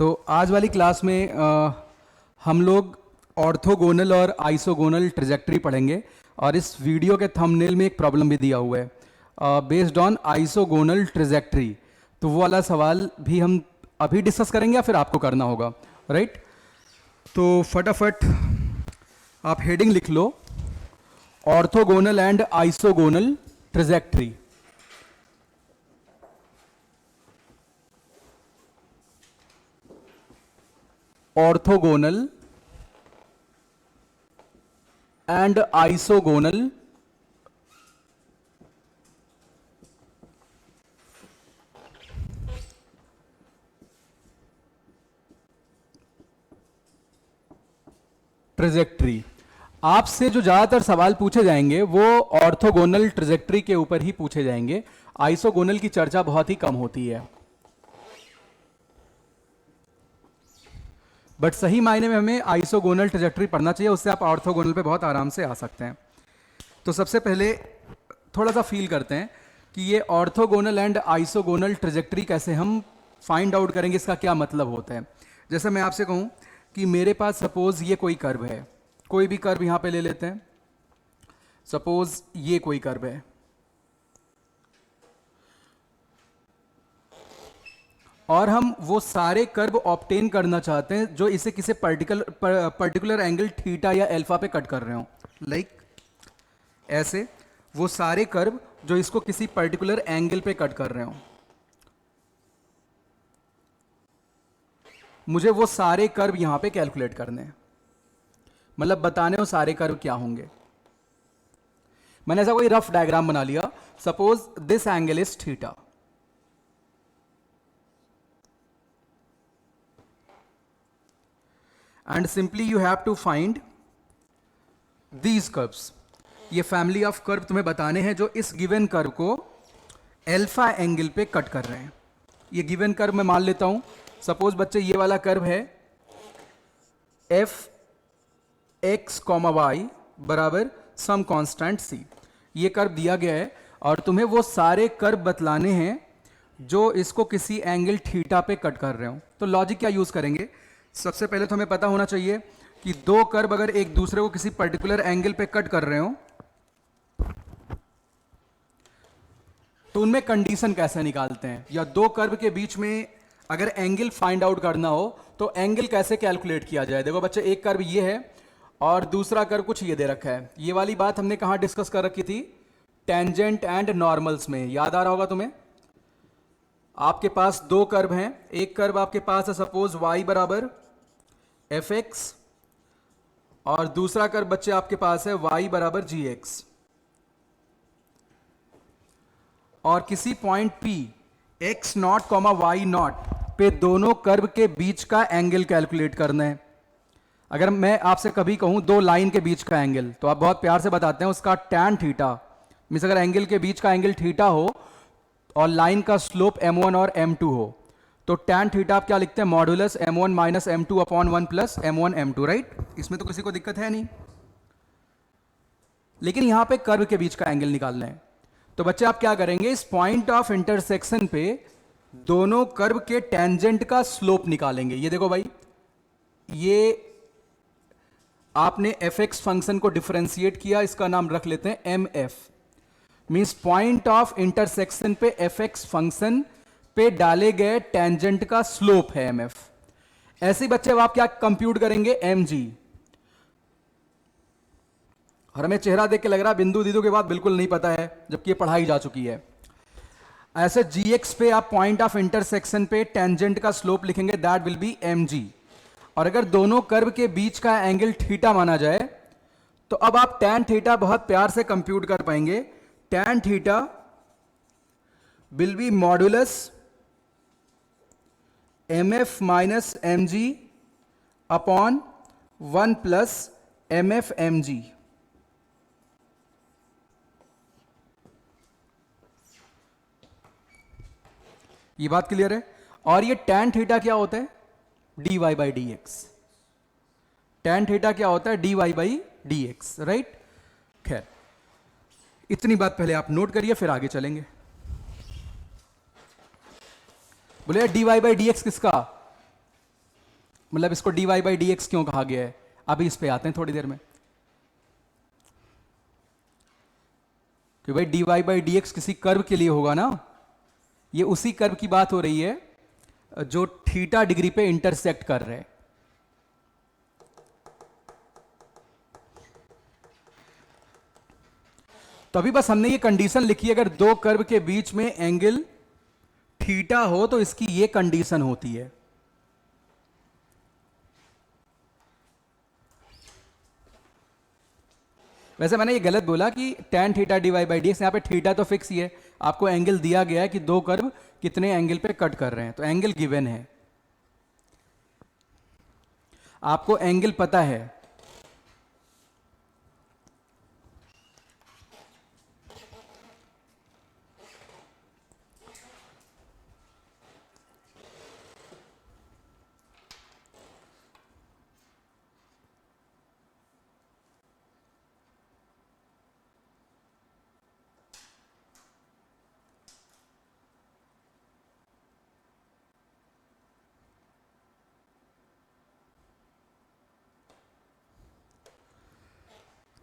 तो आज वाली क्लास में हम लोग ऑर्थोगोनल और आइसोगोनल ट्रेजेक्टरी पढ़ेंगे और इस वीडियो के थंबनेल में एक प्रॉब्लम भी दिया हुआ है बेस्ड ऑन आइसोगोनल ट्रेजेक्टरी। तो वो वाला सवाल भी हम अभी डिस्कस करेंगे या फिर आपको करना होगा, राइट? तो फटाफट आप हेडिंग लिख लो, orthogonal and isogonal trajectory. Orthogonal and isogonal trajectory. आपसे जो ज्यादातर सवाल पूछे जाएंगे वो ऑर्थोगोनल ट्रेजेक्टरी के ऊपर ही पूछे जाएंगे। आइसोगोनल की चर्चा बहुत ही कम होती है, बट सही मायने में हमें आइसोगोनल ट्रेजेक्टरी पढ़ना चाहिए, उससे आप ऑर्थोगोनल पे बहुत आराम से आ सकते हैं। तो सबसे पहले थोड़ा सा फील करते हैं कि ये ऑर्थोगोनल एंड आइसोगोनल ट्रेजेक्टरी कैसे हम फाइंड आउट करेंगे, इसका क्या मतलब होता है। जैसे मैं आपसे कहूं कि मेरे पास सपोज ये कोई कर्व है, कोई भी कर्व यहां पे ले लेते हैं। सपोज ये कोई कर्व है और हम वो सारे कर्व ऑब्टेन करना चाहते हैं जो इसे किसी पर्टिकुलर एंगल थीटा या अल्फा पे कट कर रहे हो। लाइक ऐसे वो सारे कर्व जो इसको किसी पर्टिकुलर एंगल पे कट कर रहे हो, मुझे वो सारे कर्व यहां पे कैलकुलेट करने हैं, मतलब बताने हो सारे कर्व क्या होंगे। मैंने ऐसा कोई रफ डायग्राम बना लिया। Suppose this angle is theta, and simply you have to find these curves। ये फैमिली ऑफ कर्व तुम्हें बताने हैं जो इस गिवन कर्व को अल्फा एंगल पे कट कर रहे हैं। ये गिवन कर्व मैं मान लेता हूं, सपोज बच्चे ये वाला कर्व है एफ एक्स कॉमा वाई बराबर सम कांस्टेंट सी। ये कर्व दिया गया है और तुम्हें वो सारे कर्व बतलाने हैं जो इसको किसी एंगल थीटा पे कट कर रहे हो। तो लॉजिक क्या यूज करेंगे? सबसे पहले तो हमें पता होना चाहिए कि दो कर्व अगर एक दूसरे को किसी पर्टिकुलर एंगल पे कट कर रहे हो तो उनमें कंडीशन कैसे निकालते हैं, या दो कर्व के बीच में अगर एंगल फाइंड आउट करना हो तो एंगल कैसे कैलकुलेट किया जाए। देखो बच्चे, एक कर्व ये है और दूसरा कर्व कुछ ये दे रखा है। ये वाली बात हमने कहां डिस्कस कर रखी थी? टेंजेंट एंड नॉर्मल्स में, याद आ रहा होगा तुम्हें। आपके पास दो कर्व हैं, एक कर्व आपके पास है सपोज y बराबर एफ एक्स और दूसरा कर्व बच्चे आपके पास है y बराबर जी एक्स। और किसी point P x naught comma Y naught पे दोनों कर्व के बीच का एंगल कैलकुलेट करना है। अगर मैं आपसे कभी कहूं दो लाइन के बीच का एंगल, तो आप बहुत प्यार से बताते हैं उसका tan थीटा। मीन्स अगर एंगल के बीच का एंगल थीटा हो और लाइन का स्लोप m1 और m2 हो तो tan थीटा आप क्या लिखते हैं? Modulus m1 minus m2 upon 1 plus m1 m2, right? इसमें तो किसी को दिक्कत है नहीं, लेकिन यहां पे कर्व के बीच का एंगल निकालना है। तो बच्चे आप क्या करेंगे? इस पॉइंट ऑफ इंटरसेक्शन पे दोनों कर्व के टेंजेंट का स्लोप निकालेंगे। ये देखो भाई, ये आपने fx फंक्शन को डिफरेंशिएट किया, इसका नाम रख लेते हैं mf। Means point of intersection पे fx फंक्शन पे डाले गए टेंजेंट का स्लोप है mf। ऐसे बच्चे अब आप क्या कंप्यूट करेंगे? mg। और हमें चेहरा देख के लग रहा है बिंदु दीदू के बाद बिल्कुल नहीं पता है, जबकि ये पढ़ाई जा चुकी है। ऐसे gx पे आप पॉइंट ऑफ इंटरसेक्शन पे टेंजेंट का स्लोप लिखेंगे, दैट विल बी mg। और अगर दोनों कर्व के बीच का एंगल थीटा माना जाए तो अब आप tan थीटा बहुत प्यार से कंप्यूट कर पाएंगे। tan theta will be modulus mf minus mg upon 1 plus mf mg। ये बात क्लियर है? और ये tan थीटा क्या होता है? dy by D x. tan theta क्या होता है? dy by D x, right? खैर, इतनी बात पहले आप नोट करिए, फिर आगे चलेंगे। बोले dy बाई डी एक्स किसका? मतलब इसको dy बाई डी एक्स क्यों कहा गया है, अभी इस पे आते हैं थोड़ी देर में। कि भाई dy बाई डी एक्स किसी कर्व के लिए होगा ना, ये उसी कर्व की बात हो रही है जो थीटा डिग्री पे इंटरसेक्ट कर रहे हैं। तो अभी बस हमने ये कंडीशन लिखी, अगर दो कर्व के बीच में एंगल थीटा हो तो इसकी ये कंडीशन होती है। वैसे मैंने ये गलत बोला कि tan theta d y by D x, यहां पे थीटा तो फिक्स ही है, आपको एंगल दिया गया है कि दो कर्व कितने एंगल पे कट कर रहे हैं, तो एंगल गिवन है, आपको एंगल पता है।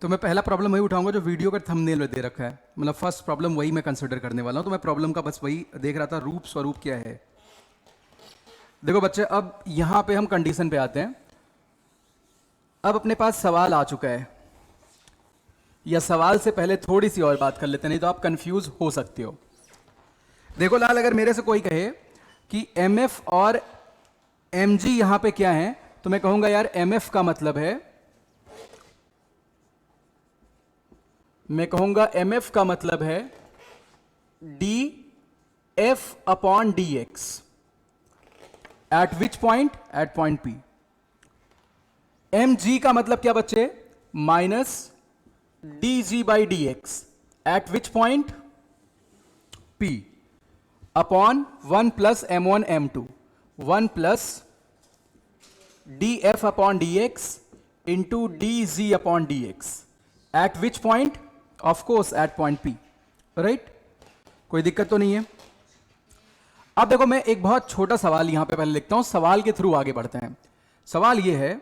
तो मैं पहला प्रॉब्लम वही उठाऊंगा जो वीडियो का थंबनेल में दे रखा है, मतलब फर्स्ट प्रॉब्लम वही मैं कंसिडर करने वाला हूं। तो मैं प्रॉब्लम का बस वही देख रहा था, रूप स्वरूप क्या है। देखो बच्चे, अब यहां पे हम कंडीशन पे आते हैं। अब अपने पास सवाल आ चुका है, या सवाल से पहले थोड़ी सी और बात कर लेते हैं, नहीं तो आप कंफ्यूज हो सकते हो। देखो लाल, अगर मेरे से कोई कहे कि एम एफ और एम जी यहां पे क्या है, तो मैं कहूंगा यार एम एफ का मतलब है, मैं कहूंगा एम एफ का मतलब है D F upon D X at which point, at point P. M G का मतलब क्या बच्चे, minus D G by D X at which point, P, upon 1 plus M one M two, 1 plus D F upon D x into D G upon D X at which point, of course at point P, right. कोई दिक्कत तो नहीं है। अब देखो, मैं एक बहुत छोटा सवाल यहां पे पहले लिखता हूं, सवाल के थ्रू आगे बढ़ते हैं। सवाल यह है,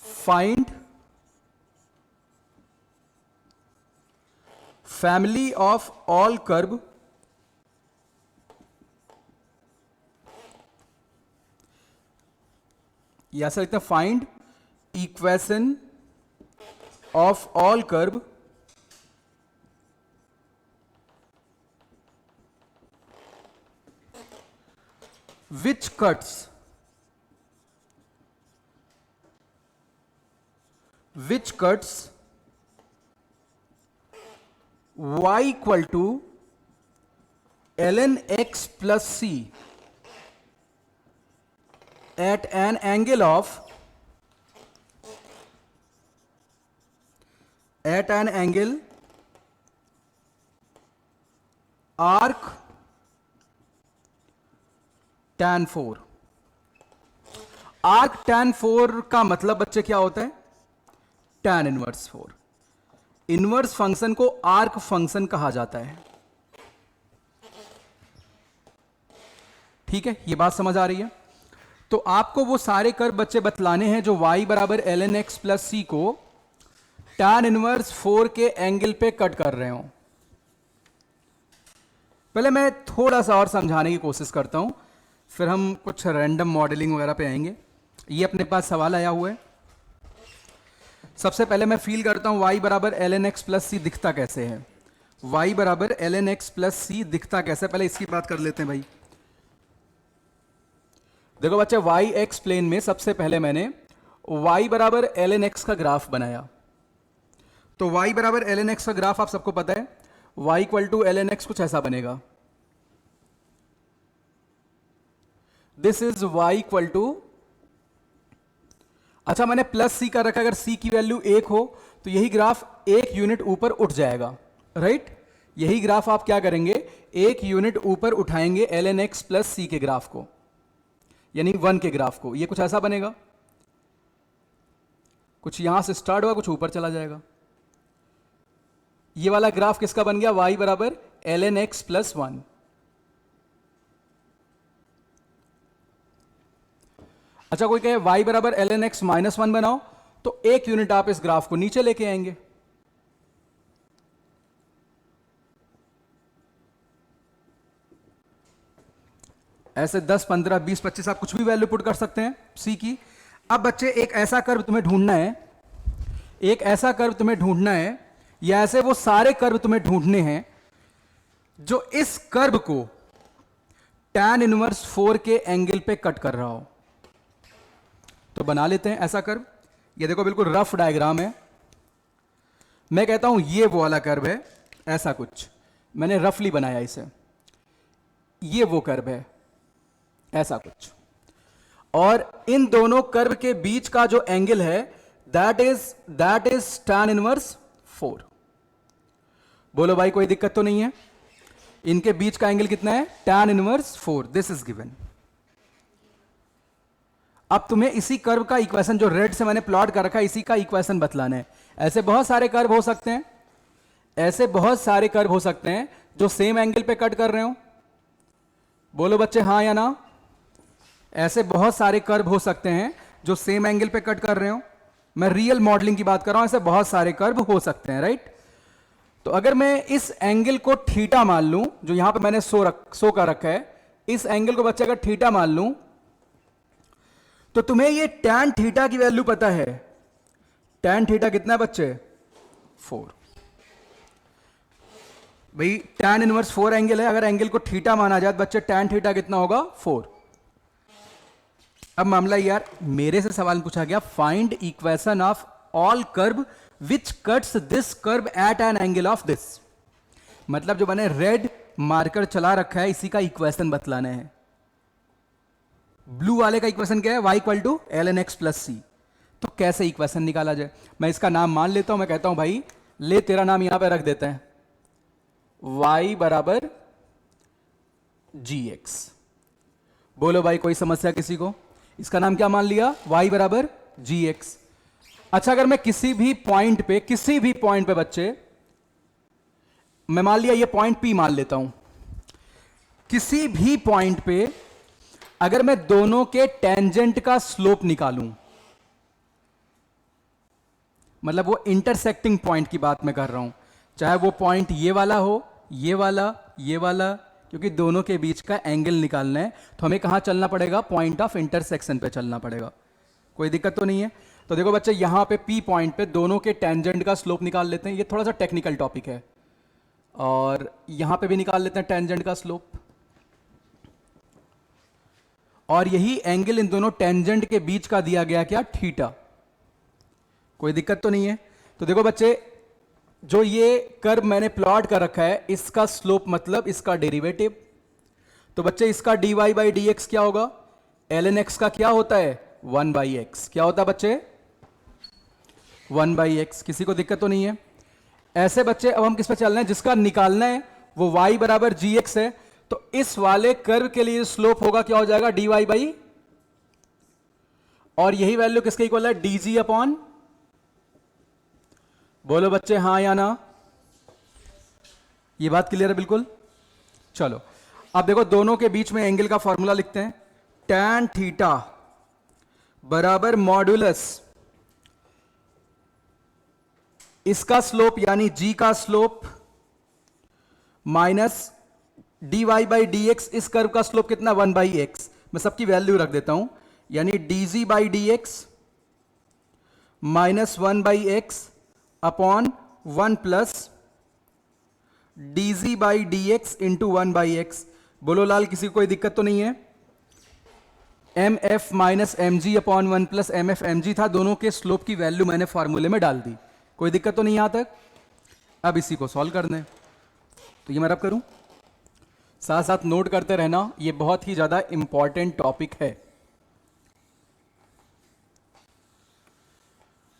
find family of all curve या सर लिखते हैं find equation of all curve which cuts y equal to ln x plus c at an angle of arc tan 4। Arc tan 4 का मतलब बच्चे क्या होता है, tan इनवर्स 4। इनवर्स फंक्शन को आर्क फंक्शन कहा जाता है। ठीक है, ये बात समझ आ रही है। तो आपको वो सारे कर्व बच्चे बतलाने हैं जो y बराबर ln x प्लस सी को tan इनवर्स 4 के एंगल पे कट कर रहे हो। पहले मैं थोड़ा सा और समझाने की कोशिश करता हूं, फिर हम कुछ रैंडम मॉडलिंग वगैरह पे आएंगे। ये अपने पास सवाल आया हुआ है। सबसे पहले मैं फील करता हूं y बराबर ln x प्लस सी दिखता कैसे है। y बराबर ln x प्लस सी दिखता कैसे, पहले इसकी बात कर लेते हैं भाई। देखो बच्चे, y x प्लेन में सबसे पहले मैंने y बराबर ln x का ग्राफ बनाया। तो y बराबर ln x का ग्राफ आप सबको पता है, y equal to ln x कुछ ऐसा बनेगा। This is y equal to, अच्छा मैंने प्लस सी कर रखा, अगर c की वैल्यू 1 हो तो यही ग्राफ 1 यूनिट ऊपर उठ जाएगा, राइट। यही ग्राफ आप क्या करेंगे, 1 यूनिट ऊपर उठाएंगे ln x प्लस सी के ग्राफ को, यानी 1 के ग्राफ को। ये कुछ ऐसा बनेगा, कुछ यहां से स्टार्ट होगा, कुछ ऊपर चला जाएगा। ये वाला ग्राफ किसका बन गया? y बराबर ln x प्लस 1। अच्छा, कोई कहे y बराबर ln x माइनस 1 बनाओ, तो एक यूनिट आप इस ग्राफ को नीचे लेके आएंगे। ऐसे 10, 15, 20, 25 आप कुछ भी वैल्यू पुट कर सकते हैं c की। अब बच्चे एक ऐसा कर्व तुम्हें ढूंढना है, एक ऐसा कर्व तुम्हें ढूंढना है, या ऐसे वो सारे कर्व तुम्हें ढूंढने हैं जो इस कर्व को tan इनवर्स 4 के एंगल पे कट कर रहा हो। तो बना लेते हैं ऐसा कर्व। ये देखो बिल्कुल रफ डायग्राम है। मैं कहता हूं ये वो वाला कर्व है, ऐसा कुछ मैंने रफली बनाया इसे। ये वो कर्व है, ऐसा कुछ। और इन दोनों कर्व के बीच का जो एंगल है दैट इज tan इनवर्स 4। बोलो भाई कोई दिक्कत तो नहीं है? इनके बीच का एंगल कितना है? tan inverse 4। This is given. अब तुम्हें इसी कर्व का इक्वेशन जो रेड से मैंने प्लॉट कर रखा है, इसी का इक्वेशन बतलाना है। ऐसे बहुत सारे कर्व हो सकते हैं, ऐसे बहुत सारे कर्व हो सकते हैं जो सेम एंगल पे कट कर रहे हो। बोलो बच्चे हां या ना? ऐसे बहुत सारे कर्व हो सकते हैं जो सेम एंगल पे कट कर रहे हो। मैं रियल मॉडलिंग की बात कर रहा हूं। ऐसे बहुत सारे कर्व हो सकते हैं, राइट? तो अगर मैं इस एंगल को थीटा मान लूं, जो यहां पे मैंने सो का रखा है, इस एंगल को बच्चे अगर थीटा मान लूं, तो तुम्हें ये tan थीटा की वैल्यू पता है। tan थीटा कितना है बच्चे? 4। भाई tan इनवर्स 4 एंगल है, अगर एंगल को थीटा माना जाए बच्चे tan थीटा कितना होगा? 4। अब मामला यार मेरे से सवाल पूछा गया, find equation of all curve which cuts this curve at an angle of this. मतलब जो मैंने रेड मार्कर चला रखा है इसी का इक्वेशन बतलाना है। ब्लू वाले का इक्वेशन क्या है? y equal to ln x plus सी। तो कैसे इक्वेशन निकाला जाए? मैं इसका नाम मान लेता हूं। मैं कहता हूं भाई ले तेरा नाम यहां पे रख देते हैं, y बराबर gx। बोलो भाई कोई समस्या किसी को? इसका नाम क्या मान लिया? y बराबर gx। अच्छा, अगर मैं किसी भी पॉइंट पे बच्चे, मैं मान लिया ये पॉइंट P मान लेता हूं, किसी भी पॉइंट पे अगर मैं दोनों के टेंजेंट का स्लोप निकालूं, मतलब वो इंटरसेक्टिंग पॉइंट की बात मैं कर रहा हूं, चाहे वो पॉइंट ये वाला हो, ये वाला, क्योंकि दोनों के बीच का एंगल निकालना है तो हमें कहां चलना पड़ेगा? पॉइंट ऑफ इंटरसेक्शन पे चलना पड़ेगा। कोई दिक्कत तो नहीं है? तो देखो बच्चे यहां पे P पॉइंट पे दोनों के टेंजेंट का स्लोप निकाल लेते हैं। ये थोड़ा सा टेक्निकल टॉपिक है, और यहां पे भी निकाल लेते हैं टेंजेंट का स्लोप। और यही एंगल इन दोनों टेंजेंट के बीच का दिया गया क्या? थीटा। कोई दिक्कत तो नहीं है? तो देखो बच्चे जो ये कर्व मैंने प्लॉट कर रखा है, इसका स्लोप मतलब इसका डेरिवेटिव। तो बच्चे इसका dy बाई डी एक्स क्या होगा? ln x का क्या होता है? 1 बाई एक्स। क्या होता है बच्चे? 1 बाई एक्स। किसी को दिक्कत तो नहीं है? ऐसे बच्चे अब हम किस पे चल रहे हैं? जिसका निकालना है वो y बराबर जी एक्स है। तो इस वाले कर्व के लिए स्लोप होगा क्या हो जाएगा? dy बाई, और यही वैल्यू किसके इक्वल है? dg upon. बोलो बच्चे हां या ना? ये बात क्लियर है बिल्कुल? चलो अब देखो दोनों के बीच में एंगल का फॉर्मूला लिखते हैं। tan थीटा बराबर मॉड्यूलस इसका स्लोप यानी g का slope minus dy by D x. इस कर्व का स्लोप कितना? 1 बाई एक्स। मैं सबकी वैल्यू रख देता हूं, यानी dg by D x minus 1 by x upon 1 plus dg by D x into 1 by X. बोलो लाल किसी को कोई दिक्कत तो नहीं है? M F minus M G upon 1 plus M F M G था, दोनों के स्लोप की वैल्यू मैंने फॉर्मूले में डाल दी। कोई दिक्कत तो नहीं यहां तक? अब इसी को सॉल्व करना है, तो ये मैं रब करूं, साथ साथ नोट करते रहना, ये बहुत ही ज्यादा इंपॉर्टेंट टॉपिक है।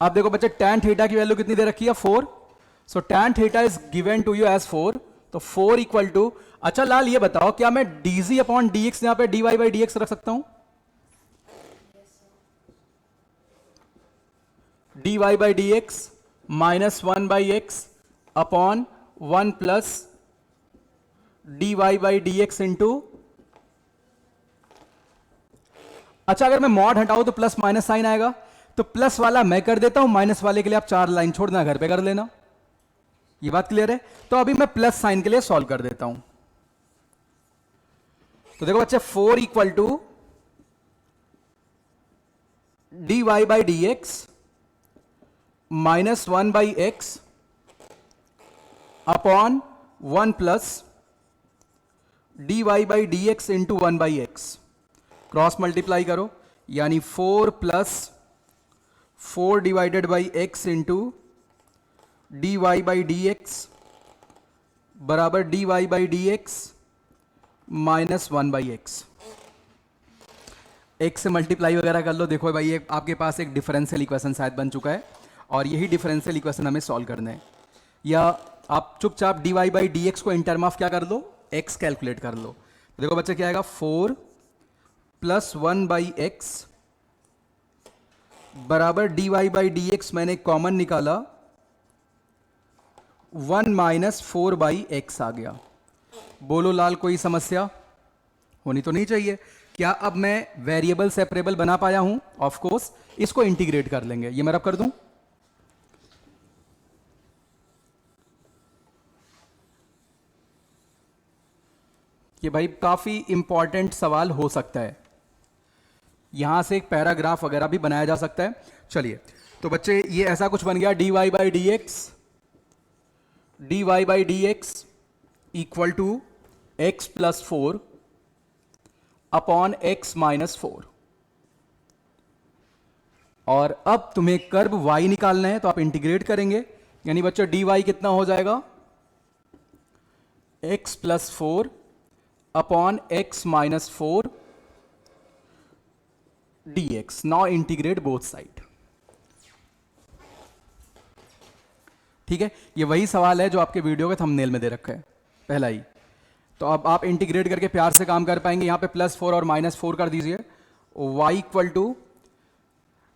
आप देखो बच्चे tan थीटा की वैल्यू कितनी दे रखी है? 4। So tan theta is given to you as 4। तो 4 इक्वल टू, अच्छा लाल ये बताओ क्या मैं dg अपॉन dx यहां पे dy बाई डी एक्स रख सकता हूं? dy by D x minus 1 by x upon 1 plus dy by D x into, अच्छा अगर मैं मॉड हटाऊं तो प्लस माइनस साइन आएगा, तो प्लस वाला मैं कर देता हूं, माइनस वाले के लिए आप 4 लाइन छोड़ना, घर पे कर लेना। ये बात क्लियर है? तो अभी मैं प्लस साइन के लिए सॉल्व कर देता हूं। तो देखो बच्चे 4 equal to d Y by D x minus 1 by x upon 1 plus d Y by D x into 1 by x, cross multiply करो, यानी 4 plus 4 divided by x into D Y by D x बराबर D Y by D x minus 1 by x. X से multiply वगैरह कर लो। देखो भाई ये आपके पास एक डिफरेंशियल इक्वेशन शायद बन चुका है, और यही डिफरेंशियल इक्वेशन हमें सॉल्व करना है। या आप चुपचाप D Y by D X को इन टर्म ऑफ क्या कर लो, एक्स कैलकुलेट कर लो। देखो बच्चे क्या आएगा, 4 प्लस 1 बाई एक्स बराबर D Y by D X, मैंने कॉमन निकाला, 1 माइनस 4 बाई एक्स आ गया। बोलो लाल कोई समस्या होनी तो नहीं चाहिए। क्या अब मैं वेरिएबल सेपरेबल बना पाया हूं? Of course. इसको इंटीग्रेट कर लेंगे, ये मैं रब कर दूं। ये भाई काफी इंपॉर्टेंट सवाल हो सकता है, यहां से एक पैराग्राफ वगैरह भी बनाया जा सकता है। चलिए तो बच्चे ये ऐसा कुछ बन गया, D Y by D X equal to X plus 4 upon X minus 4। और अब तुम्हें कर्व y निकालना है, तो आप इंटीग्रेट करेंगे, यानी बच्चों डी वाई कितना हो जाएगा, x plus 4 upon X minus 4 dx। Now integrate both side. ठीक है, ये वही सवाल है जो आपके वीडियो के थंबनेल में दे रखा है, पहला ही। तो अब आप इंटीग्रेट करके प्यार से काम कर पाएंगे। यहां पे प्लस 4 और माइनस 4 कर दीजिए, y इक्वल टू,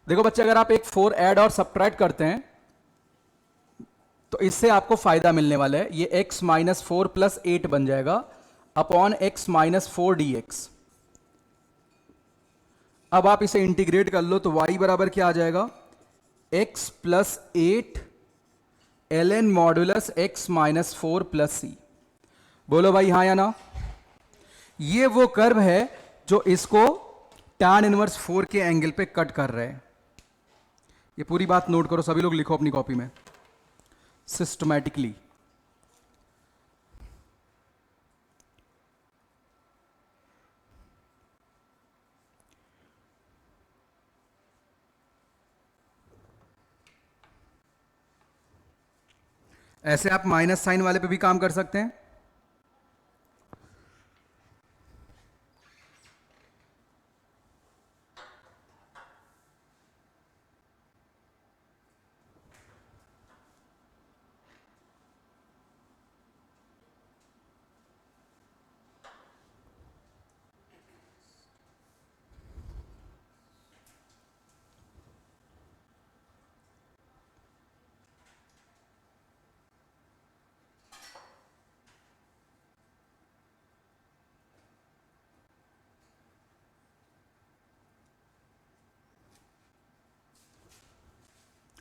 देखो बच्चे अगर आप एक 4 ऐड और सब्ट्रैक्ट करते हैं तो इससे आपको फायदा मिलने वाला है। ये x माइनस 4 प्लस 8 बन जाएगा अपॉन एक्स माइनस 4 dx। अब आप इसे इंटीग्रेट कर लो तो y बराबर क्या आ जाएगा, x plus 8 ln modulus x minus 4 plus C. बोलो भाई हाँ या ना? ये वो कर्व है जो इसको tan इनवर्स 4 के एंगल पे कट कर रहे हैं। ये पूरी बात नोट करो, सभी लोग लिखो अपनी कॉपी में सिस्टमैटिकली। ऐसे आप माइनस साइन वाले पे भी काम कर सकते हैं।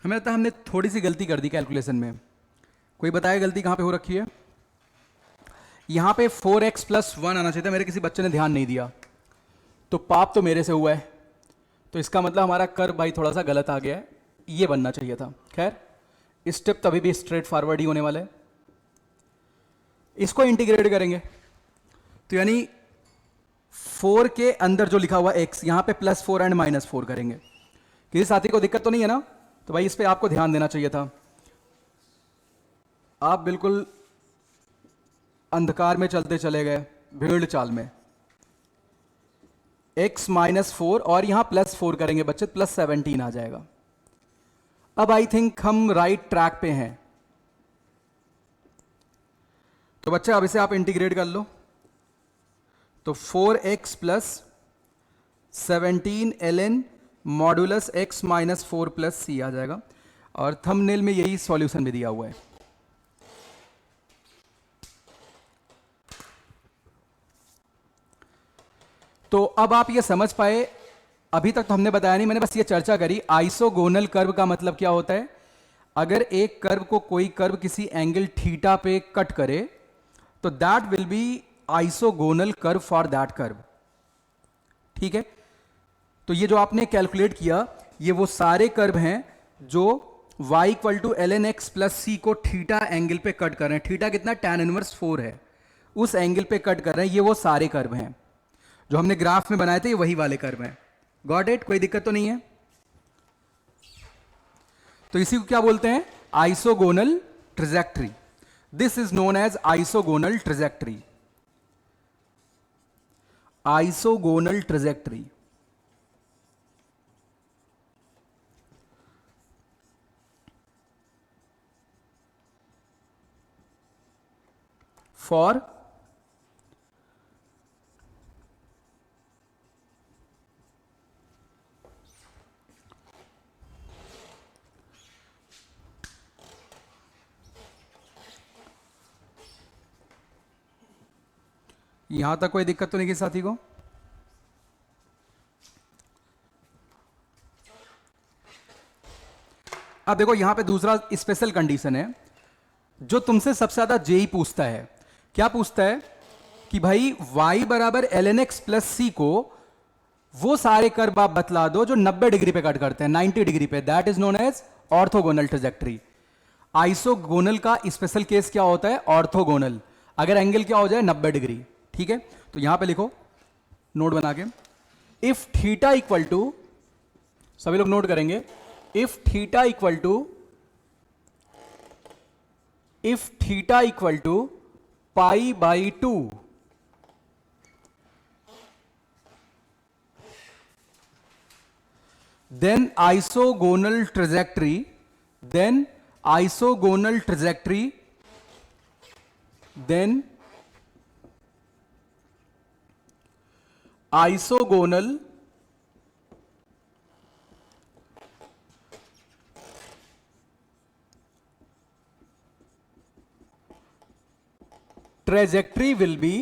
हमें लगता है हमने थोड़ी सी गलती कर दी कैलकुलेशन में। कोई बताए गलती कहां पे हो रखी है? यहां पे 4x प्लस 1 आना चाहिए था, मेरे किसी बच्चे ने ध्यान नहीं दिया, तो पाप तो मेरे से हुआ है। तो इसका मतलब हमारा कर्व भाई थोड़ा सा गलत आ गया है, ये बनना चाहिए था। खैर स्टेप तभी भी स्ट्रेट फॉरवर्ड ही होने वाला है। इसको इंटीग्रेट करेंगे तो यानी 4 के अंदर जो लिखा हुआ x, यहां पे प्लस 4 एंड माइनस 4 करेंगे। किसी साथी को दिक्कत तो नहीं है ना? तो भाई इस पे आपको ध्यान देना चाहिए था। आप बिल्कुल अंधकार में चलते चले गए, भीड़ चाल में। x माइनस 4 और यहां प्लस 4 करेंगे बच्चे, प्लस 17 आ जाएगा। अब आई थिंक हम राइट ट्रैक पे हैं। तो बच्चे अब इसे आप इंटीग्रेट कर लो, तो 4x plus 17 ln modulus x minus 4 plus C आ जाएगा। और थंबनेल में यही सॉल्यूशन भी दिया हुआ है। तो अब आप ये समझ पाए, अभी तक तो हमने बताया नहीं, मैंने बस ये चर्चा करी आइसोगोनल कर्व का मतलब क्या होता है। अगर एक कर्व को कोई कर्व किसी एंगल थीटा पे कट करे तो that will B isogonal curve for that curve. ठीक है, तो ये जो आपने कैलकुलेट किया ये वो सारे कर्व हैं जो y equal to l n x plus C को थीटा एंगल पे कट कर रहे हैं। थीटा कितना, tan इनवर्स 4 है, उस एंगल पे कट कर रहे हैं। ये वो सारे कर्व हैं जो हमने ग्राफ में बनाए थे, ये वही वाले कर्व हैं। Got it? कोई दिक्कत तो नहीं है? तो इसी को क्या बोलते हैं, isogonal trajectory. This is known as isogonal trajectory. Isogonal trajectory. For यहां तक कोई दिक्कत तो नहीं किसी साथी को? अब देखो यहां पे दूसरा स्पेशल कंडीशन है जो तुमसे सबसे ज्यादा जेई पूछता है। क्या पूछता है कि भाई y बराबर L n x plus C को वो सारे कर्व आप बतला दो जो 90 डिग्री पे कट करते हैं, 90 डिग्री पे। That is known as orthogonal trajectory. Isogonal का स्पेशल केस क्या होता है, ऑर्थोगोनल, अगर एंगल क्या हो जाए 90 डिग्री। ठीक है, तो यहां पे लिखो नोट बना के, इफ थीटा इक्वल टू, सभी लोग नोट करेंगे, if theta equal to pi by 2, then isogonal trajectory, then isogonal trajectory, then isogonal trajectory will be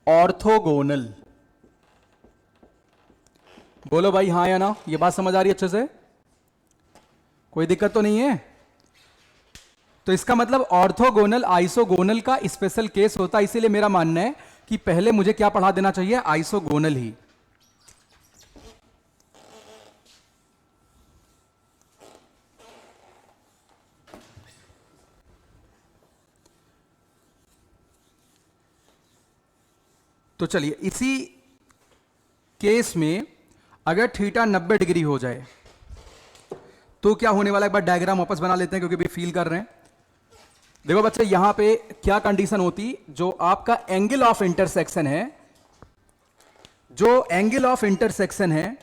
orthogonal। बोलो भाई हाँ या ना, ये बात समझ आ रही है अच्छे से? कोई दिक्कत तो नहीं है? तो इसका मतलब ऑर्थोगोनल आइसोगोनल का स्पेशल केस होता है। इसीलिए मेरा मानना है कि पहले मुझे क्या पढ़ा देना चाहिए, आइसोगोनल ही। तो चलिए इसी केस में अगर थीटा 90 डिग्री हो जाए तो क्या होने वाला है, एक बार डायग्राम वापस बना लेते हैं क्योंकि अभी फील कर रहे हैं। देखो बच्चे यहां पे क्या कंडीशन होती, जो आपका एंगल ऑफ इंटरसेक्शन है, जो एंगल ऑफ इंटरसेक्शन है,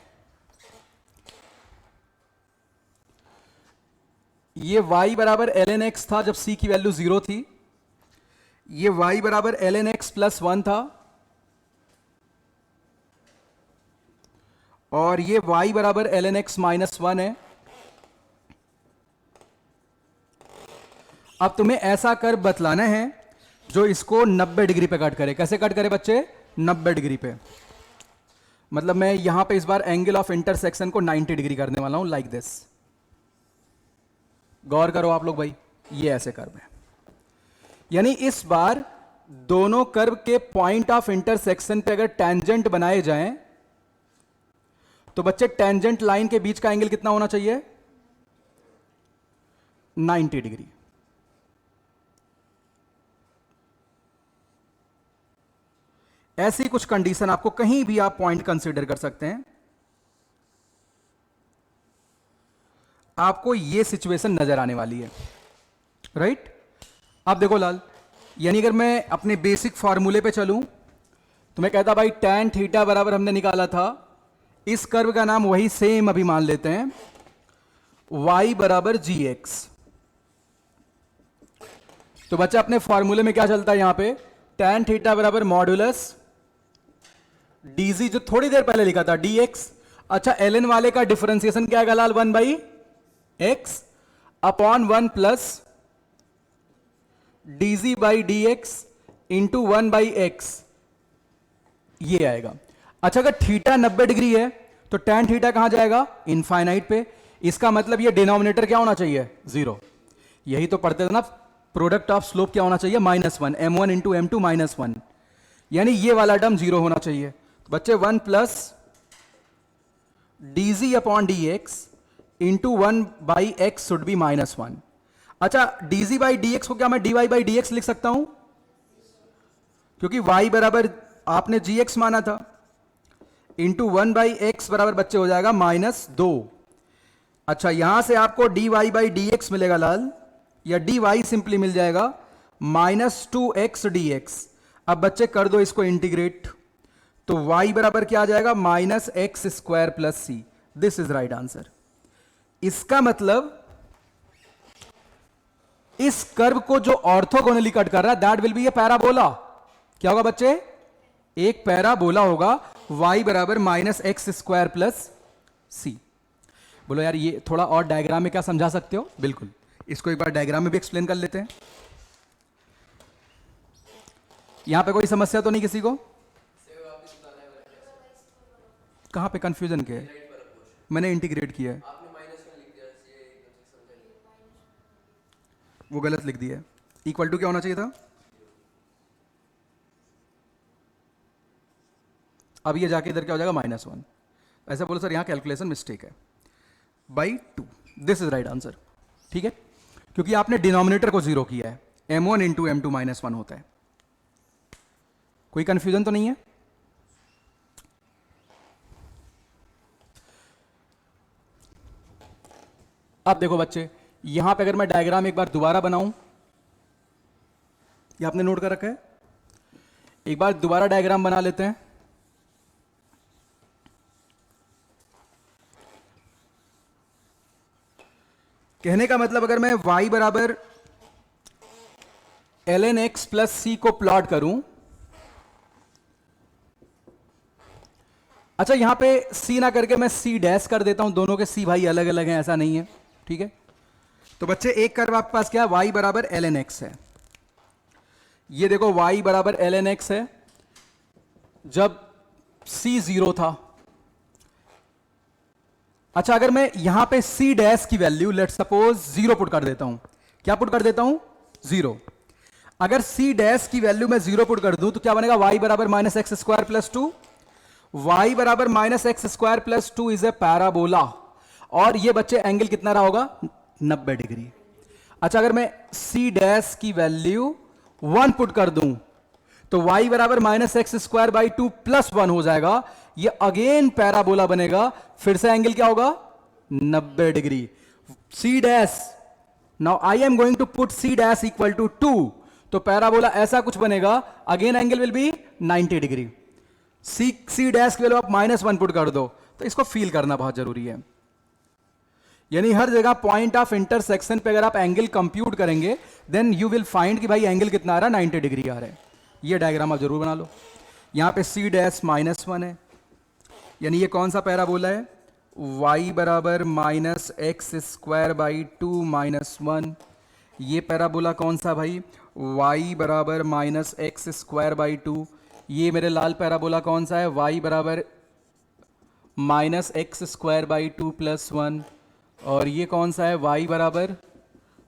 ये y बराबर एल एन एक्स था जब c की वैल्यू 0 थी, ये y बराबर एल एन एक्स प्लस 1 था, और ये y बराबर एल एन एक्स माइनस 1 है। अब तुम्हें ऐसा कर्व बतलाना है जो इसको 90 डिग्री पे कट करे। कैसे कट करे बच्चे, 90 डिग्री पे। मतलब मैं यहां पे इस बार एंगल ऑफ इंटरसेक्शन को 90 डिग्री करने वाला हूं, लाइक दिस। गौर करो आप लोग भाई, ये ऐसे कर्व है। यानी इस बार दोनों कर्व के पॉइंट ऑफ इंटरसेक्शन पे अगर टेंजेंट बनाए जाएं तो बच्चे टेंजेंट लाइन के बीच का एंगल कितना होना चाहिए, 90 डिग्री। ऐसी कुछ कंडीशन आपको कहीं भी आप पॉइंट कंसीडर कर सकते हैं। आपको यह सिचुएशन नजर आने वाली है, राइट? अब देखो लाल, यानी अगर मैं अपने बेसिक फॉर्मूले पे चलूं तो मैं कहता भाई tan थीटा बराबर हमने निकाला था, इस कर्व का नाम वही सेम अभी मान लेते हैं, y बराबर gx। तो बच्चा अपने फॉर्मूले में क्या चलता है यहां पे, tan थीटा बराबर मॉड्यूलस dz, जो थोड़ी देर पहले लिखा था, dx। अच्छा ln वाले का डिफरेंशिएशन क्या है लाल, 1 by x upon 1 plus dz by dx into 1/x, ये आएगा। अच्छा, अगर थीटा 90 डिग्री है तो tan थीटा कहां जाएगा? इनफाइनाइट पे। इसका मतलब ये डिनोमिनेटर क्या होना चाहिए? 0। यही तो पढ़ते थे ना, प्रोडक्ट ऑफ स्लोप क्या होना चाहिए? -1, m1 इंटू m2 -1, यानी ये वाला टर्म 0 होना चाहिए। तो बच्चे 1 plus dz upon dx into 1/x should be -1। अच्छा, dz/dx को क्या मैं dy/dx लिख सकता हूं? क्योंकि y बराबर आपने gx माना था, इंटू 1/x बराबर बच्चे हो जाएगा -2। अच्छा, यहां से आपको dy/dx मिलेगा लाल, या dy सिंपली मिल जाएगा -2x dx। अब बच्चे कर दो इसको इंटीग्रेट, तो y बराबर क्या आ जाएगा? -x² plus c। This is right answer. इसका मतलब इस कर्व को जो ऑर्थोगोनली कट कर रहा है that will B A parabola. क्या होगा बच्चे? एक पैराबोला होगा, y बराबर -x² प्लस c। बोलो यार, ये थोड़ा और डायग्राम में क्या समझा सकते हो? बिल्कुल, इसको एक बार डायग्राम में भी एक्सप्लेन कर लेते हैं। यहां पे कोई समस्या तो नहीं किसी को? कहां पे कंफ्यूजन क्या है? मैंने इंटीग्रेट किया है, वो गलत लिख दिया है। इक्वल टू क्या होना चाहिए था? अब ये जाके इधर क्या हो जाएगा? -1। ऐसा बोलो सर, यहां कैलकुलेशन मिस्टेक है, /2। This is right answer. ठीक है, क्योंकि आपने डिनोमिनेटर को 0 किया है, m1 इंटू m2 -1 होता है। कोई कंफ्यूजन तो नहीं है? अब देखो बच्चे, यहां पे अगर मैं डायग्राम एक बार दोबारा बनाऊं, ये आपने नोट कर रखा है, एक बार दोबारा डायग्राम बना लेते हैं। कहने का मतलब अगर मैं y बराबर ln x प्लस c को प्लॉट करूं, अच्छा यहां पे c ना करके मैं c डैश कर देता हूं, दोनों के c भाई अलग अलग हैं, ऐसा नहीं है। ठीक है, तो बच्चे एक कर्व आपके पास क्या है? y बराबर ln x है। ये देखो y बराबर ln x है जब c 0 था। अच्छा, अगर मैं यहां पे c डैश की वैल्यू लेट सपोज 0 पुट कर देता हूं, क्या पुट कर देता हूं? 0। अगर c डैश की वैल्यू मैं 0 पुट कर दूं तो क्या बनेगा? y बराबर -x² प्लस 2। y बराबर -x² plus 2 is a parabola, और ये बच्चे एंगल कितना रहा होगा? 90 डिग्री। अच्छा, अगर मैं c डैश की वैल्यू 1 पुट कर दूं तो y बराबर -x²/2 प्लस 1 हो जाएगा, ये अगेन पैराबोला बनेगा। फिर से एंगल क्या होगा? 90 degree. c dash, now I am going to put c dash equal to 2, तो पैराबोला ऐसा कुछ बनेगा, again angle will be 90 degree. c dash की वैल्यू आप -1 पुट कर दो, तो इसको फील करना बहुत जरूरी है। यानी हर जगह पॉइंट ऑफ इंटरसेक्शन पे अगर आप एंगल कंप्यूट करेंगे देन यू विल फाइंड कि भाई एंगल कितना आ रहा है? 90 डिग्री आ रहा है। ये डायग्राम आप जरूर बना लो। यहां पे c डैश -1 है, यानी ये कौन सा पैराबोला है? y बराबर -x²/2 -1। ये पैराबोला कौन सा भाई? y बराबर -x²/2। ये मेरे लाल पैराबोला कौन सा है? y बराबर -x²/2 प्लस 1। और ये कौन सा है? y बराबर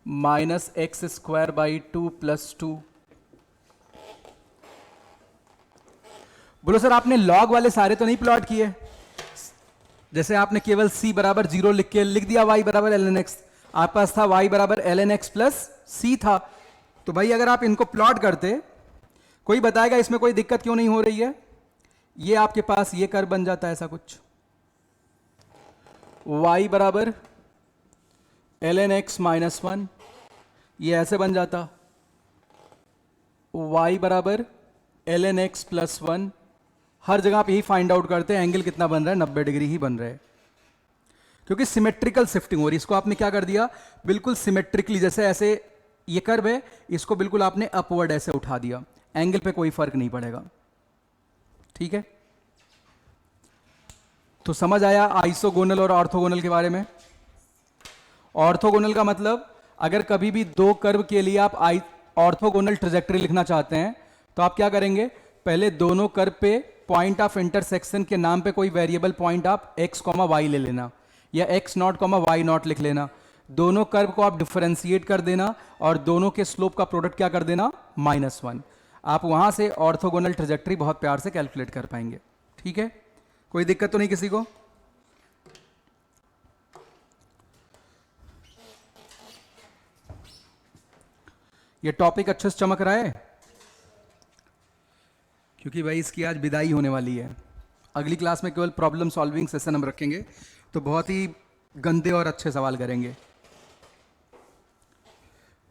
-x²/2 प्लस 2। बोलो सर, आपने लॉग वाले सारे तो नहीं प्लॉट किए? जैसे आपने केवल c बराबर 0 लिख के लिख दिया y बराबर ln x, आपके पास था y बराबर ln x प्लस c था। तो भाई अगर आप इनको प्लॉट करते, कोई बताएगा इसमें कोई दिक्कत क्यों नहीं हो रही है? ये आपके पास ये कर्व बन जाता है ऐसा कुछ, y बराबर ln x -1, ये ऐसे बन जाता, y बराबर ln x प्लस 1। हर जगह आप यही फाइंड आउट करते हैं एंगल कितना बन रहा है? 90 डिग्री ही बन रहा है, क्योंकि सिमेट्रिकल शिफ्टिंग हो रही है। इसको आपने क्या कर दिया? बिल्कुल सिमेट्रिकली, जैसे ऐसे ये कर्व है, इसको बिल्कुल आपने अपवर्ड ऐसे उठा दिया, एंगल पे कोई फर्क नहीं पड़ेगा। ठीक है, तो समझ आया आइसोगोनल और ऑर्थोगोनल के बारे में। ऑर्थोगोनल का मतलब अगर कभी भी दो कर्व के लिए आप ऑर्थोगोनल ट्रेजेक्टरी लिखना चाहते हैं तो आप क्या करेंगे, पहले दोनों कर्व पे पॉइंट ऑफ इंटरसेक्शन के नाम पे कोई वेरिएबल पॉइंट आप x कॉमा वाई ले लेना, या x naught comma Y naught लिख लेना। दोनों कर्व को आप डिफरेंशिएट कर देना और दोनों के स्लोप का प्रोडक्ट क्या कर देना, -1। आप वहां से ऑर्थोगोनल ट्रेजेक्टरी बहुत प्यार से कैलकुलेट कर पाएंगे। ठीक है, कोई दिक्कत तो नहीं किसी को? ये टॉपिक अच्छे से चमक रहा है? क्योंकि भाई इसकी आज विदाई होने वाली है। अगली क्लास में केवल प्रॉब्लम सॉल्विंग सेशन हम रखेंगे, तो बहुत ही गंदे और अच्छे सवाल करेंगे।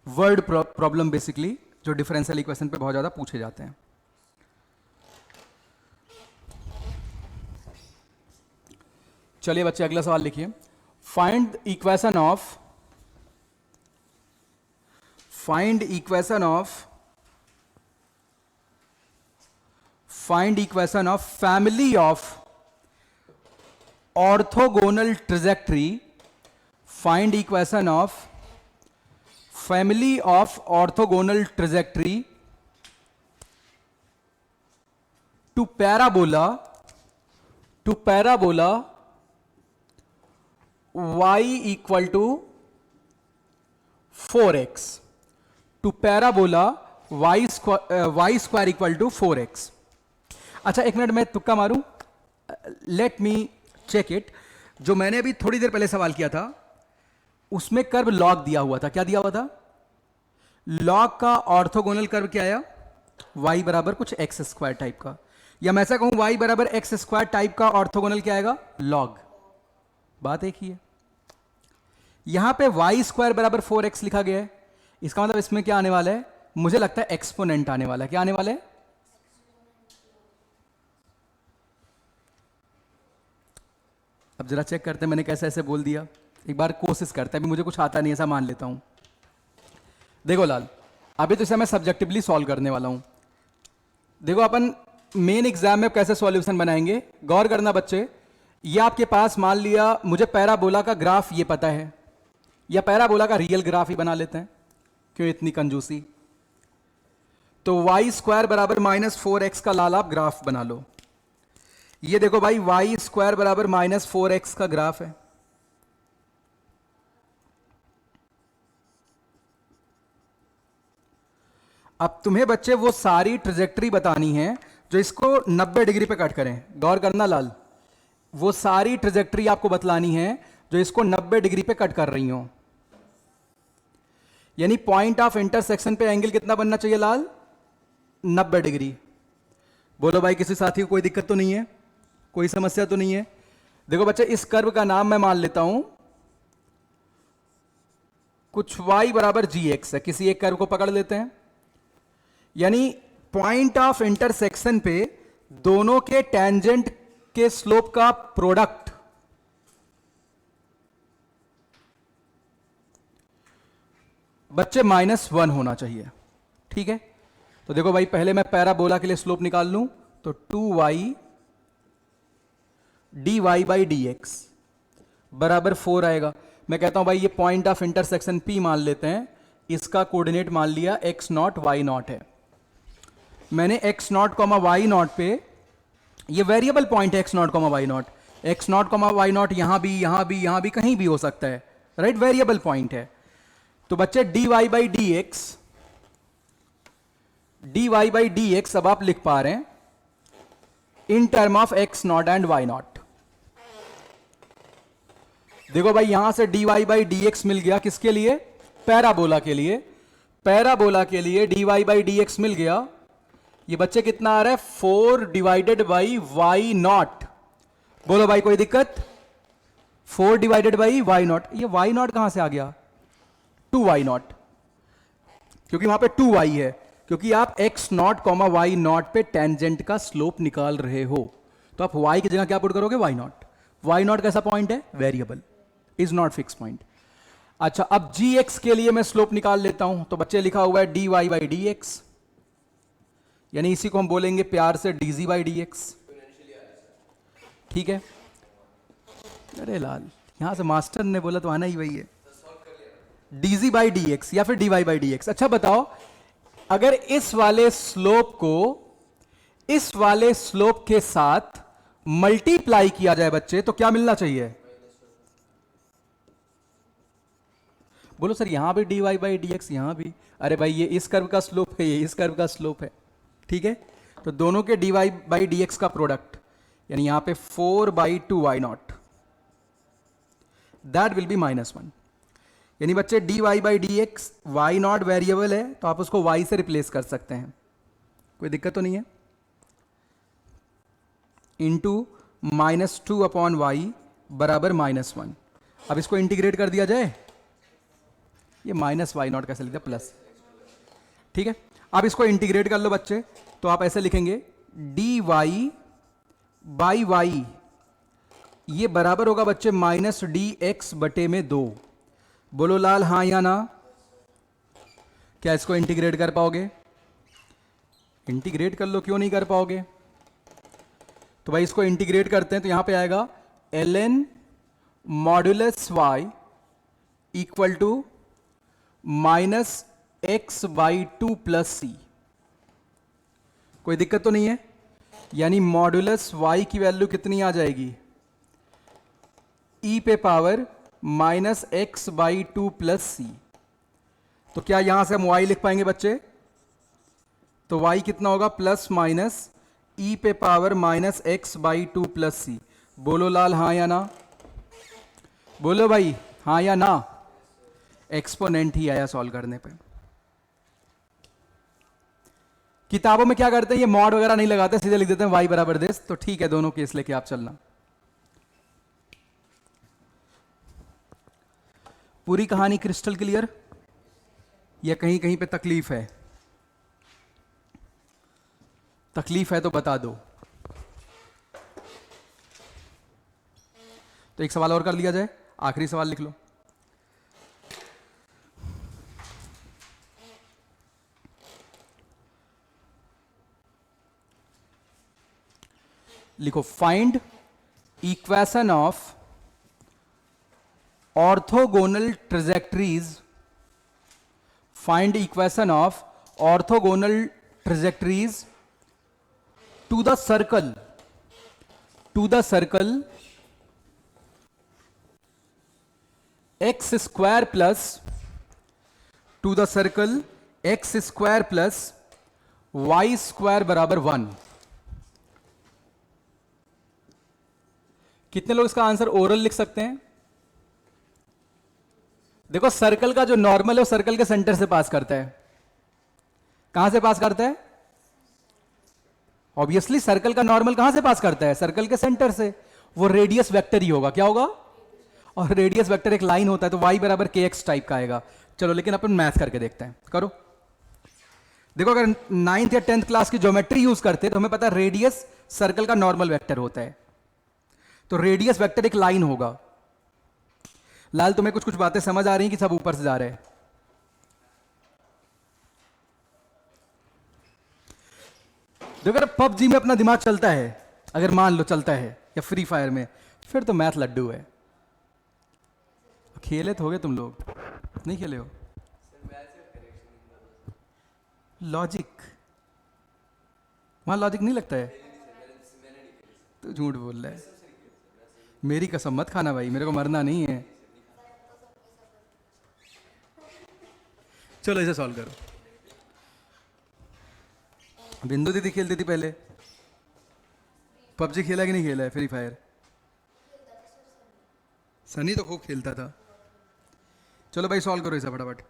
वर्ड प्रॉब्लम बेसिकली, जो डिफरेंशियल इक्वेशन पे बहुत ज़्यादा पूछे जाते हैं। चलिए बच्चे अगला सवाल लिखिए। Find equation of family of orthogonal trajectory. Find equation of family of orthogonal trajectory to parabola y equal to 4x, to parabola y square equal to 4x। अच्छा एक मिनट, मैं तुक्का मारूं, लेट मी चेक इट। जो मैंने अभी थोड़ी देर पहले सवाल किया था उसमें कर्व लॉग दिया हुआ था। क्या दिया हुआ था? लॉग का ऑर्थोगोनल कर्व क्या आया, y बराबर कुछ x स्क्वायर टाइप का, या मैं ऐसा कहूं y बराबर x स्क्वायर टाइप का ऑर्थोगोनल क्या आएगा, लॉग। बात एक ही है। यहां पे y स्क्वायर बराबर 4x लिखा गया है, इसका मतलब इसमें क्या आने वाला है, मुझे लगता है एक्सपोनेंट आने वाला है। क्या आने वाला है? अब जरा चेक करते हैं मैंने कैसे ऐसे बोल दिया, एक बार कोशिश करते हैं। अभी मुझे कुछ आता नहीं, ऐसा मान लेता हूं। देखो लाल, अभी तो इसे मैं सब्जेक्टिवली सॉल्व करने वाला हूं। देखो अपन मेन एग्जाम में कैसे सॉल्यूशन बनाएंगे, गौर करना बच्चे। ये आपके पास मान लिया मुझे पैराबोला का ग्राफ ये पता है, या पैराबोला का रियल ग्राफ ही बना लेते हैं, क्यों इतनी कंजूसी। तो y स्क्वायर बराबर -4x का लाल आप ग्राफ बना लो। ये देखो भाई y स्क्वायर बराबर -4x का ग्राफ है। अब तुम्हें बच्चे वो सारी ट्रेजेक्टरी बतानी है जो इसको 90 डिग्री पे कट करें। गौर करना लाल, वो सारी ट्रेजेक्टरी आपको बतलानी है जो इसको 90 डिग्री पे कट कर रही हो। यानी पॉइंट ऑफ इंटरसेक्शन पे एंगल कितना बनना चाहिए लाल, 90 डिग्री। बोलो भाई किसी साथी को कोई दिक्कत तो नहीं है, कोई समस्या तो नहीं है? देखो बच्चे इस कर्व का नाम मैं मान लेता हूं कुछ y बराबर gx है, किसी एक कर्व को पकड़ लेते हैं। यानी पॉइंट ऑफ इंटरसेक्शन पे दोनों के टेंजेंट के स्लोप का प्रोडक्ट बच्चे -1 होना चाहिए। ठीक है, तो देखो भाई पहले मैं पैराबोला के लिए स्लोप निकाल लूं, तो 2y dy बाई dx बराबर 4 आएगा। मैं कहता हूं भाई ये पॉइंट ऑफ इंटरसेक्शन P मान लेते हैं, इसका कोऑर्डिनेट मान लिया x0 y0 है। मैंने x0 y0 पे, ये वेरिएबल पॉइंट है x0 y0, x0 y0 यहां भी यहां भी यहां भी कहीं भी हो सकता है, राइट, वेरिएबल पॉइंट है। तो बच्चे dy बाई dx अब आप लिख पा रहे हैं in term of x0 and y0। देखो भाई यहां से dy बाई dx मिल गया, किसके लिए, पैराबोला के लिए। पैराबोला के लिए dy बाई dx मिल गया। ये बच्चे कितना आ रहा है, 4 डिवाइडेड बाई y0। बोलो भाई कोई दिक्कत, 4 डिवाइडेड बाई y0। ये y0 कहां से आ गया, 2y0, क्योंकि वहां पे 2y है, क्योंकि आप x0 y0 पे टेंजेंट का स्लोप निकाल रहे हो, तो आप y की जगह क्या पुट करोगे, y0। y0 कैसा पॉइंट है, variable, is not fix point. अच्छा अब gx के लिए मैं स्लोप निकाल लेता हूं, तो बच्चे लिखा हुआ है dy बाई dx, यानी इसी को हम बोलेंगे प्यार से dz बाई dx। ठीक है, अरे लाल यहां से मास्टर ने बोला तो आना ही वही है, dz बाई dx या फिर dy बाई dx। अच्छा बताओ अगर इस वाले स्लोप को इस वाले स्लोप के साथ मल्टीप्लाई किया जाए बच्चे, तो क्या मिलना चाहिए? बोलो सर यहां भी dy बाई डी एक्स, यहां भी। अरे भाई ये इस कर्व का स्लोप है, ये इस कर्व का स्लोप है, ठीक है। तो दोनों के dy बाई डी एक्स का प्रोडक्ट, यानी यहां पे 4/2y0, दैट विल बी -1। यानी बच्चे dy by D x, y0 variable है तो आप उसको y से रिप्लेस कर सकते हैं, कोई दिक्कत तो नहीं है। इंटू -2/y बराबर -1। अब इसको इंटीग्रेट कर दिया जाए, ये -y0 कैसे लिखते हैं, प्लस, ठीक है। अब इसको इंटीग्रेट कर लो बच्चे, तो आप ऐसे लिखेंगे dy बाई y, ये बराबर होगा बच्चे -dx बटे में 2। बोलो लाल हां या ना? क्या इसको इंटीग्रेट कर पाओगे? इंटीग्रेट कर लो, क्यों नहीं कर पाओगे? तो भाई इसको इंटीग्रेट करते हैं तो यहां पे आएगा ln modulus y equal to -x/2 plus C. कोई दिक्कत तो नहीं है? यानी मॉड्यूलस y की वैल्यू कितनी आ जाएगी? e पे पावर -x/2 प्लस सी। तो क्या यहां से हम y लिख पाएंगे बच्चे? तो y कितना होगा? प्लस माइनस e पे पावर -x/2 प्लस सी। बोलो लाल हां या ना? बोलो भाई हां या ना? एक्सपोनेंट ही आया सॉल्व करने पे। किताबों में क्या करते हैं, ये मॉड वगैरह नहीं लगाते, सीधे लिख देते हैं y बराबर दिस। तो ठीक है, दोनों केस लेके आप चलना। पूरी कहानी क्रिस्टल क्लियर या कहीं कहीं पे तकलीफ है? तकलीफ है तो बता दो। तो एक सवाल और कर लिया जाए, आखिरी सवाल लिख लो। लिखो find equation of orthogonal trajectories. Find equation of orthogonal trajectories to the circle X square plus to the circle X square plus Y square बराबर 1। कितने लोग इसका आंसर ओरल लिख सकते हैं? देखो सर्कल का जो नॉर्मल है वो सर्कल के सेंटर से पास करता है। कहां से पास करता है? ऑब्वियसली सर्कल का नॉर्मल कहां से पास करता है? सर्कल के सेंटर से। वो रेडियस वेक्टर ही होगा। क्या होगा? और रेडियस वेक्टर एक लाइन होता है, तो y बराबर kx टाइप का आएगा। चलो लेकिन अपन मैथ करके देखते हैं, करो। देखो अगर 9th या 10th क्लास की ज्योमेट्री यूज करते तो हमें पता है रेडियस सर्कल का नॉर्मल वेक्टर होता है, तो रेडियस वेक्टर एक लाइन होगा। लाल तुम्हें कुछ कुछ बातें समझ आ रही हैं कि सब ऊपर से जा रहे हैं? देखो अगर पबजी में अपना दिमाग चलता है, अगर मान लो चलता है, या फ्री फायर में, फिर तो मैथ लड्डू है। खेले तो हो गए तुम लोग, नहीं खेले हो? लॉजिक, वहां लॉजिक नहीं लगता है? तो झूठ बोल रहा है। मेरी कसम मत खाना भाई, मेरे को मरना नहीं है। चलो इसे सॉल्व करो। बिंदु दीदी खेलती थी पहले। पबजी खेला कि नहीं खेला है? फ्री फायर सनी तो खूब खेलता था। चलो भाई सॉल्व करो इसे फटाफट।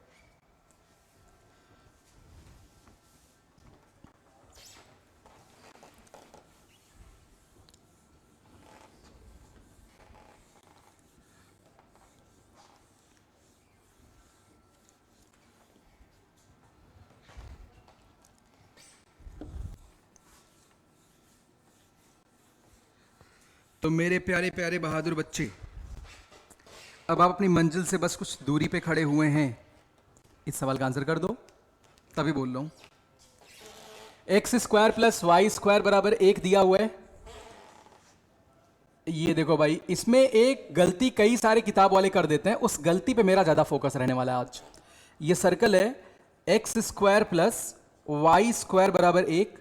तो मेरे प्यारे प्यारे बहादुर बच्चे, अब आप अपनी मंजिल से बस कुछ दूरी पे खड़े हुए हैं। इस सवाल का आंसर कर दो, तभी बोल रहा हूं। X square plus Y square बराबर 1 दिया हुआ है। ये देखो भाई, इसमें एक गलती कई सारे किताब वाले कर देते हैं, उस गलती पे मेरा ज्यादा फोकस रहने वाला है आज। ये सर्कल है X square plus Y square बराबर 1।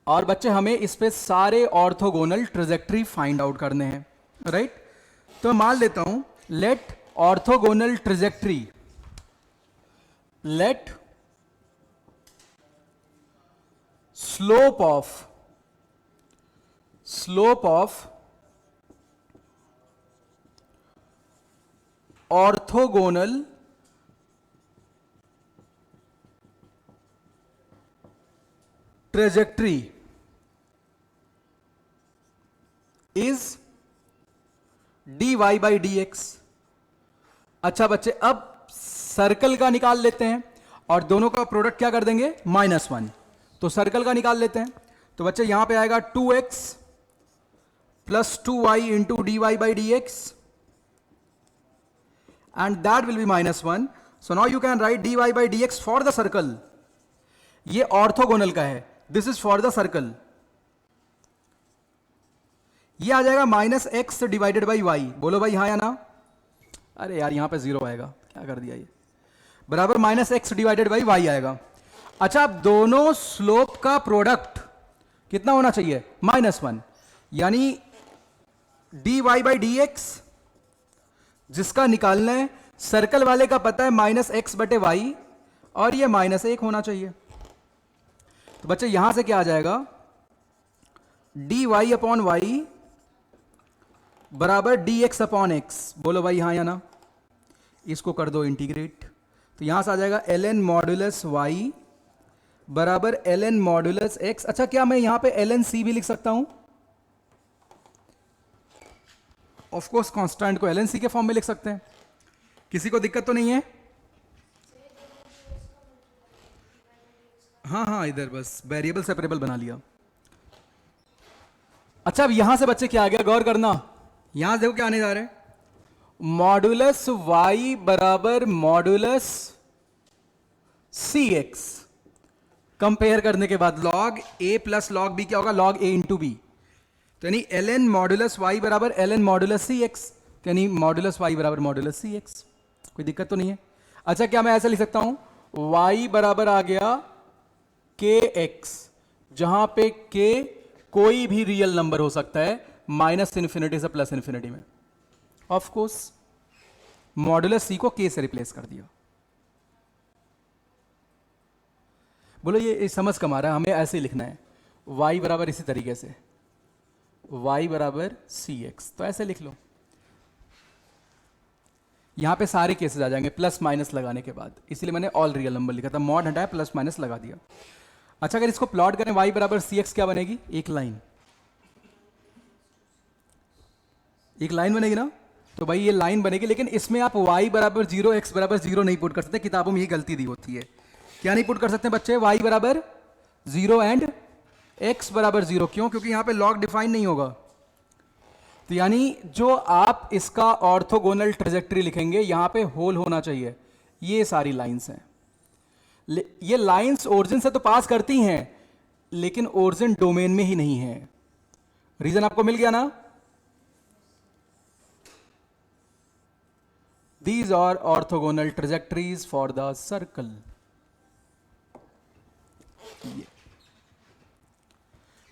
और बच्चे हमें इस पे सारे ऑर्थोगोनल ट्रेजेक्ट्री फाइंड आउट करने हैं, राइट? तो मान लेता हूं, let orthogonal trajectory, let slope of orthogonal trajectory is dy by D X. अच्छा बच्चे, अब सर्कल का निकाल लेते हैं और दोनों का प्रोडक्ट क्या कर देंगे, -1। तो सर्कल का निकाल लेते हैं। तो बच्चे यहां पे आएगा 2x plus 2y into D Y by D X and that will be -1। So now you can write dy by D X for the circle. ये ऑर्थोगोनल का है, this is for the circle. ये आ जाएगा -x divided by y। बोलो भाई हाँ या ना? अरे यार यहां पे 0 आएगा, क्या कर दिया ये, बराबर -x डिवाइडेड बाई y आएगा। अच्छा, अब दोनों स्लोप का प्रोडक्ट कितना होना चाहिए, -1। यानी dy बाई डी एक्स जिसका निकालना है, सर्कल वाले का पता है -x बटे y और ये -1 होना चाहिए। तो बच्चे यहां से क्या आ जाएगा, dy अपॉन वाई बराबर dx अपॉन x। बोलो भाई हाँ या ना? इसको कर दो इंटीग्रेट, तो यहां से आ जाएगा ln मॉडुलस y बराबर ln मॉडुलस x। अच्छा, क्या मैं यहां पे ln c भी लिख सकता हूं? ऑफ कोर्स कांस्टेंट को ln c के फॉर्म में लिख सकते हैं, किसी को दिक्कत तो नहीं है? हाँ हाँ, इधर बस वेरिएबल सेपरेबल बना लिया। अच्छा, अब यहां से बच्चे क्या आ गया, गौर करना। यहां देखो क्या आने जा रहे हैं, मॉडुलस y बराबर मॉडुलस सी एक्स। कंपेयर करने के बाद log a plus log b क्या होगा, लॉग a इंटू बी। तो यानी ln मॉडुलस y बराबर ln मॉडुलस सी एक्स, यानी मॉडुलस y बराबर मॉडुलस सी एक्स। कोई दिक्कत तो नहीं है? अच्छा, क्या मैं ऐसा लिख सकता हूं, y बराबर आ गया kx, जहां पे k कोई भी रियल नंबर हो सकता है, -∞ से +∞ में। ऑफ कोर्स मॉडुलस c को k से रिप्लेस कर दिया। बोलो ये समझ कम आ रहा है? हमें ऐसे ही लिखना है, y बराबर इसी तरीके से y बराबर cx, तो ऐसे लिख लो। यहां पे सारे केसेस आ जाएंगे प्लस माइनस लगाने के बाद, इसलिए मैंने ऑल रियल नंबर लिखा था, मॉड हटाया प्लस माइनस लगा दिया। अच्छा, अगर इसको प्लॉट करें y बराबर cx, क्या बनेगी, एक लाइन, एक लाइन बनेगी ना? तो भाई ये लाइन बनेगी, लेकिन इसमें आप y बराबर 0 x बराबर 0 नहीं पुट कर सकते, किताबों में यही गलती दी होती है। क्या नहीं पुट कर सकते बच्चे, y बराबर 0 एंड x बराबर 0, क्यों? क्योंकि यहां पे लॉग डिफाइन नहीं होगा। तो यानी जो आप इसका ऑर्थोगोनल ट्रेजेक्ट्री लिखेंगे, यहां पे होल होना चाहिए। ये सारी लाइंस हैं, ये लाइंस ओरिजिन से तो पास करती हैं, लेकिन ओरिजिन डोमेन में ही नहीं है। रीजन आपको मिल गया ना? These are orthogonal trajectories for the circle.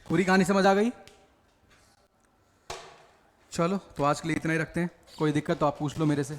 पूरी कहानी समझ आ गई? चलो, तो आज के लिए इतना ही रखते हैं। कोई दिक्कत तो आप पूछ लो मेरे से।